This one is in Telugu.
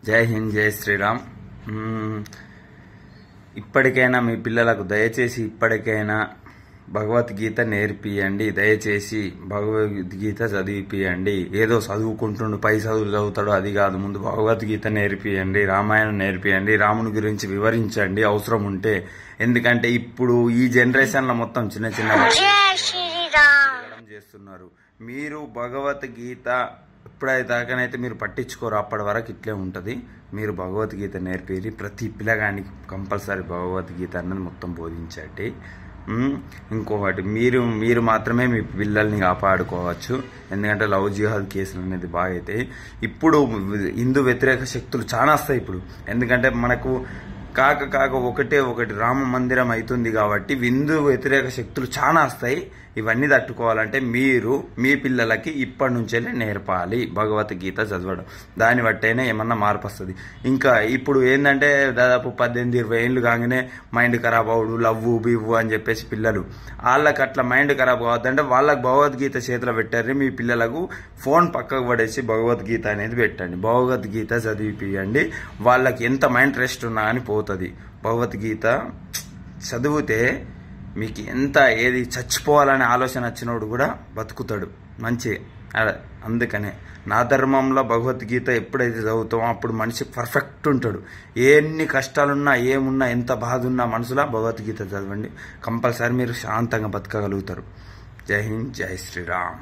జై హింద్, జై శ్రీరామ్. ఇప్పటికైనా మీ పిల్లలకు దయచేసి ఇప్పటికైనా భగవద్గీత నేర్పియండి. దయచేసి భగవద్గీత చదివిపియండి. ఏదో చదువుకుంటుండు, పై చదువులు చదువుతాడు, అది కాదు. ముందు భగవద్గీత నేర్పియండి, రామాయణం నేర్పియండి, రాముని గురించి వివరించండి అవసరం ఉంటే. ఎందుకంటే ఇప్పుడు ఈ జనరేషన్ లో మొత్తం చిన్న చిన్న చేస్తున్నారు. మీరు భగవద్గీత ఇప్పుడైతే మీరు పట్టించుకోరు, అప్పటి వరకు ఇట్లే ఉంటుంది. మీరు భగవద్గీత నేర్పేది ప్రతి పిల్లగానికి కంపల్సరీ భగవద్గీత అన్నది మొత్తం బోధించండి. ఇంకొకటి, మీరు మాత్రమే మీ పిల్లల్ని కాపాడుకోవచ్చు. ఎందుకంటే లవ్ జిహాద్ కేసులు అనేది బాగా అయితే ఇప్పుడు హిందూ వ్యతిరేక శక్తులు చాలా వస్తాయి ఇప్పుడు. ఎందుకంటే మనకు కాక ఒకటి రామ మందిరం అవుతుంది కాబట్టి హిందూ వ్యతిరేక శక్తులు చాలా వస్తాయి. ఇవన్నీ తట్టుకోవాలంటే మీరు మీ పిల్లలకి ఇప్పటి నుంచే నేర్పాలి భగవద్గీత చదవడం. దాన్ని బట్టైనా ఏమన్నా మార్పు వస్తుంది. ఇంకా ఇప్పుడు ఏంటంటే దాదాపు 18-20 ఏళ్ళు కాగానే మైండ్ ఖరాబ్ అవడు, లవ్వు బివ్వు అని చెప్పేసి పిల్లలు వాళ్ళకి అట్లా మైండ్ ఖరాబ్ కావద్దంటే వాళ్ళకి భగవద్గీత చేతిలో పెట్టారు. మీ పిల్లలకు ఫోన్ పక్కకు పడేసి భగవద్గీత అనేది పెట్టండి. భగవద్గీత చదివిపియండి. వాళ్ళకి ఎంత మైండ్ రెస్ట్ ఉన్నా అని పోతుంది. భగవద్గీత చదివితే మీకు ఎంత ఏది చచ్చిపోవాలనే ఆలోచన వచ్చినోడు కూడా బతుకుతాడు మంచిగా. అందుకనే నా ధర్మంలో భగవద్గీత ఎప్పుడైతే చదువుతామో అప్పుడు మనిషి పర్ఫెక్ట్ ఉంటాడు. ఎన్ని కష్టాలున్నా ఏమున్నా ఎంత బాధ ఉన్నా మనసులో భగవద్గీత చదవండి, కంపల్సరీ మీరు శాంతంగా బతకగలుగుతారు. జై హింద్, జై శ్రీరామ్.